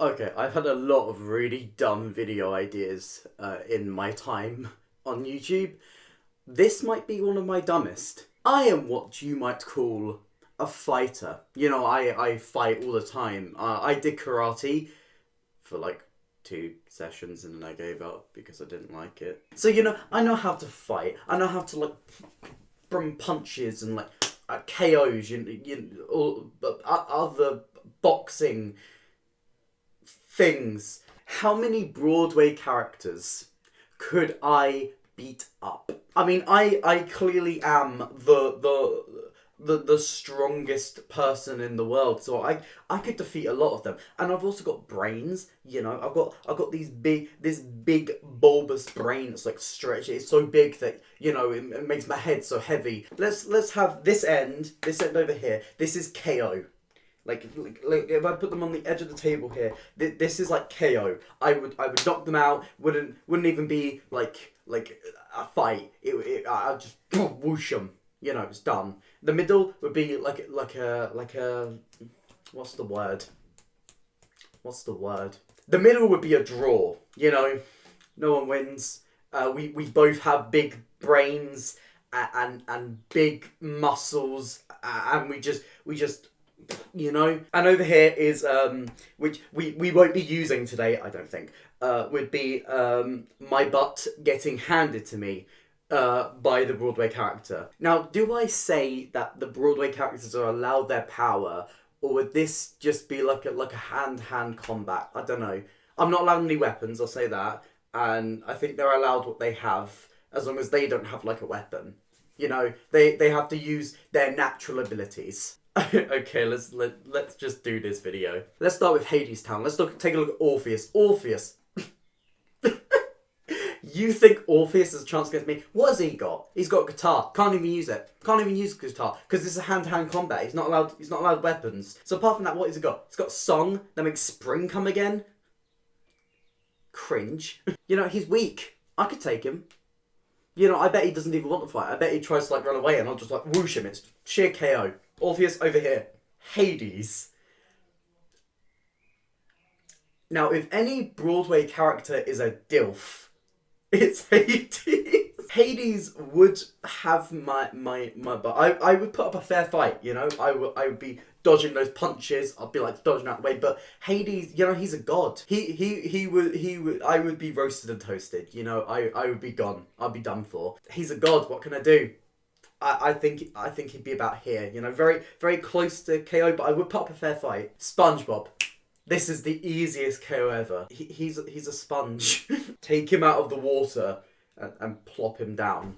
Okay, I've had a lot of really dumb video ideas in my time on YouTube. This might be one of my dumbest. I am what you might call a fighter. I fight all the time. I did karate for like 2 sessions and then I gave up because I didn't like it. So, I know how to fight. I know how to, like, from punches and, like, KOs, all other boxing things. How many Broadway characters could I beat up? I mean, I clearly am the strongest person in the world, so I could defeat a lot of them. And I've also got brains, I've got this big bulbous brain that's like stretched. It's so big that, it makes my head so heavy. Let's have this end over here. This is KO. Like if I put them on the edge of the table here, this is like KO. I would knock them out. Wouldn't even be like a fight. I'd just whoosh them. It's done. The middle would be like a what's the word? The middle would be a draw. No one wins. We both have big brains and big muscles, and we just. And over here is which we won't be using today, I don't think. Would be my butt getting handed to me by the Broadway character. Now, do I say that the Broadway characters are allowed their power, or would this just be like a hand-to-hand combat? I don't know. I'm not allowed any weapons, I'll say that, and I think they're allowed what they have as long as they don't have like a weapon. They have to use their natural abilities. Okay, let's just do this video. Let's start with Hades Town. Let's take a look at Orpheus. Orpheus. You think Orpheus has a chance against me? What has he got? He's got a guitar. Can't even use it. Can't even use the guitar because it's a hand-to-hand combat. He's not allowed weapons. So apart from that, what has he got? He's got song that makes spring come again. Cringe. He's weak. I could take him. I bet he doesn't even want to fight. I bet he tries to run away and I'll just whoosh him. It's sheer KO. Orpheus over here. Hades. Now, if any Broadway character is a DILF, it's Hades. Hades would have my butt. I would put up a fair fight, I would be dodging those punches. I'd be dodging out the way. But Hades, he's a god. He would. I would be roasted and toasted. I would be gone. I'd be done for. He's a god. What can I do? I think he'd be about here. Very very close to KO. But I would put up a fair fight. Spongebob. This is the easiest KO ever. He's a sponge. Take him out of the water and plop him down.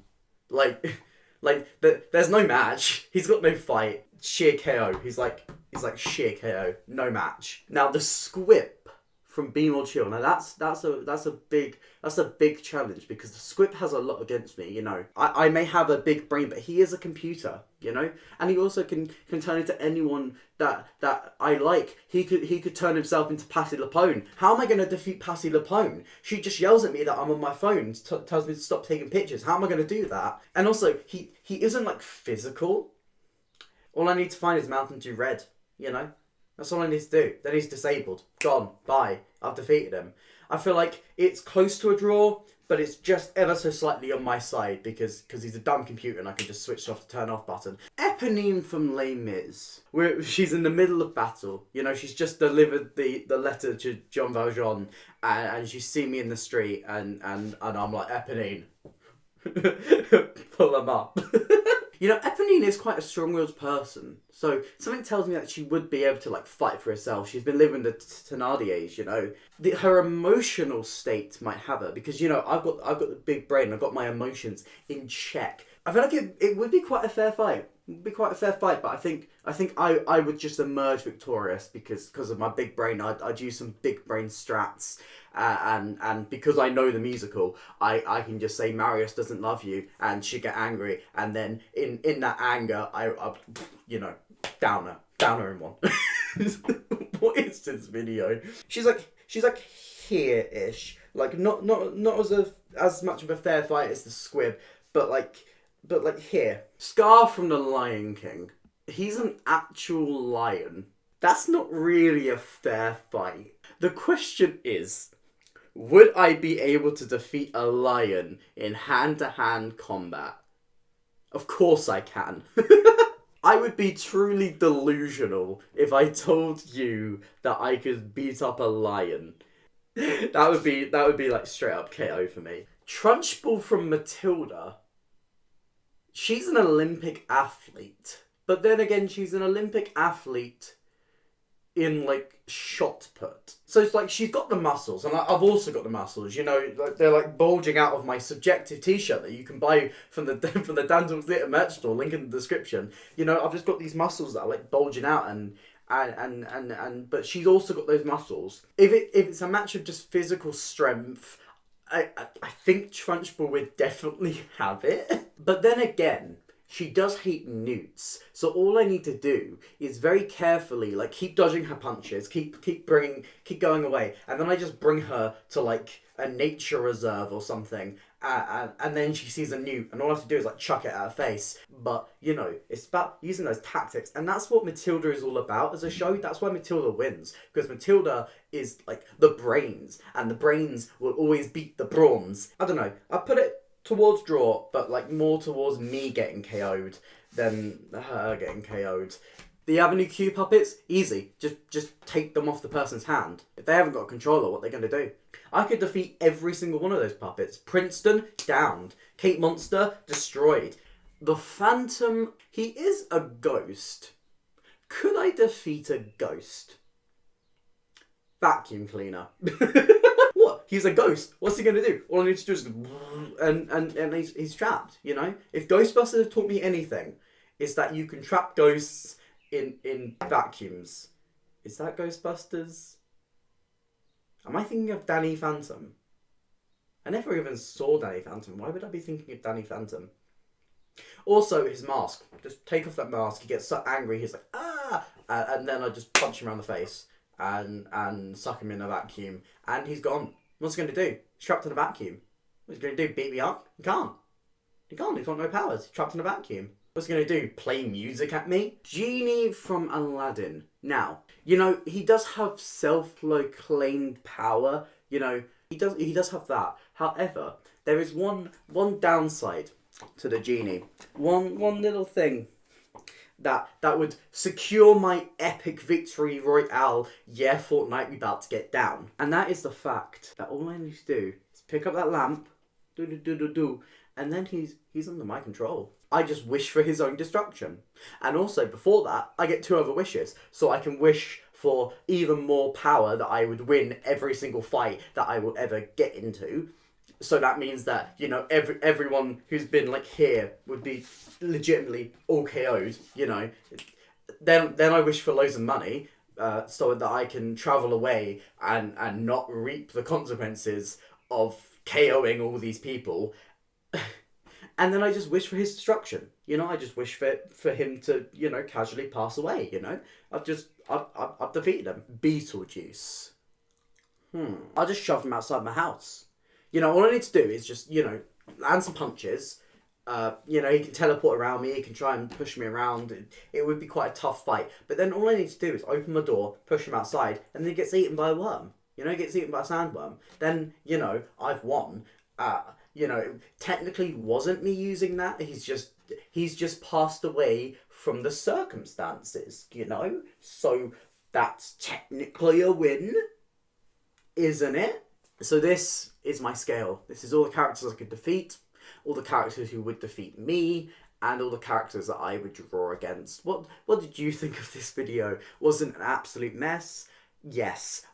There's no match. He's got no fight. Sheer KO. He's like sheer KO. No match. Now the Squip from Be More Chill. Now that's a big challenge because the Squip has a lot against me. I may have a big brain, but he is a computer. And he also can turn into anyone that I like. He could turn himself into Patti LuPone. How am I going to defeat Patti LuPone? She just yells at me that I'm on my phone, tells me to stop taking pictures. How am I going to do that? And also, he isn't physical. All I need to find is Mountain Dew Red. That's all I need to do. Then he's disabled. Gone. Bye. I've defeated him. I feel like it's close to a draw, but it's just ever so slightly on my side because he's a dumb computer and I can just switch off the turn off button. Eponine from Les Mis, where she's in the middle of battle. She's just delivered the letter to Jean Valjean and she's seen me in the street and I'm like, Eponine, pull him up. Eponine is quite a strong-willed person, so something tells me that she would be able to fight for herself. She's been living the Thénardiers, her emotional state might have her because I've got the big brain. I've got my emotions in check. I feel like it would be quite a fair fight. It would be quite a fair fight, but I think I would just emerge victorious because of my big brain. I'd use some big brain strats. And because I know the musical, I can just say Marius doesn't love you, and she'd get angry, and then in that anger, I down her in one. What is this video? She's like here-ish, not as much of a fair fight as the Squib, but here. Scar from the Lion King. He's an actual lion. That's not really a fair fight. The question is, would I be able to defeat a lion in hand-to-hand combat? Of course I can. I would be truly delusional if I told you that I could beat up a lion. That would be like straight up KO for me. Trunchbull from Matilda. She's an Olympic athlete. But then again, she's an Olympic athlete in like shot put. So it's like she's got the muscles, and I've also got the muscles. You know, like they're like bulging out of my subjective T-shirt that you can buy from the Dandle Theatre merch store. Link in the description. You know, I've just got these muscles that are like bulging out, and but she's also got those muscles. If it's a match of just physical strength, I think Trunchbull would definitely have it. But then again, she does hate newts, so all I need to do is very carefully, like, keep dodging her punches, keep going away, and then I just bring her to like a nature reserve or something, and then she sees a newt, and all I have to do is like chuck it at her face. But you know, it's about using those tactics, and that's what Matilda is all about as a show. That's why Matilda wins, because Matilda is like the brains, and the brains will always beat the brawns. I don't know. I put it towards draw, but like more towards me getting KO'd than her getting KO'd. The Avenue Q puppets, easy. Just take them off the person's hand. If they haven't got a controller, what are they going to do? I could defeat every single one of those puppets. Princeton, downed. Kate Monster, destroyed. The Phantom, he is a ghost. Could I defeat a ghost? Vacuum cleaner. What? He's a ghost. What's he going to do? All I need to do is... And he's trapped, you know? If Ghostbusters have taught me anything, it's that you can trap ghosts in vacuums. Is that Ghostbusters? Am I thinking of Danny Phantom? I never even saw Danny Phantom. Why would I be thinking of Danny Phantom? Also, his mask. Just take off that mask. He gets so angry. He's like, ah! And then I just punch him around the face and suck him in a vacuum. And he's gone. What's he going to do? He's trapped in a vacuum. What's he going to do? Beat me up? He can't. He can't. He's got no powers. He's trapped in a vacuum. What's he going to do? Play music at me? Genie from Aladdin. Now, you know, he does have self-proclaimed power. You know, he does have that. However, there is one downside to the genie. One little thing that would secure my epic victory royale. Yeah, Fortnite, we about to get down. And that is the fact that all I need to do is pick up that lamp, and then he's under my control. I just wish for his own destruction. And also, before that, I get 2 other wishes. So I can wish for even more power, that I would win every single fight that I will ever get into. So that means that, you know, everyone who's been like here would be legitimately all KO'd, you know. Then I wish for loads of money, so that I can travel away and not reap the consequences of KOing all these people. And then I just wish for his destruction. You know, I just wish for him to, you know, casually pass away, you know. I've defeated him. Beetlejuice. I'll just shove him outside my house. You know, all I need to do is just, you know, land some punches. You know, he can teleport around me. He can try and push me around. It would be quite a tough fight. But then all I need to do is open the door, push him outside, and then he gets eaten by a worm. You know, he gets eaten by a sandworm. Then, you know, I've won. You know, technically wasn't me using that. He's just passed away from the circumstances, you know? So that's technically a win, isn't it? So this is my scale. This is all the characters I could defeat, all the characters who would defeat me, and all the characters that I would draw against. What did you think of this video? Was it an absolute mess? Yes.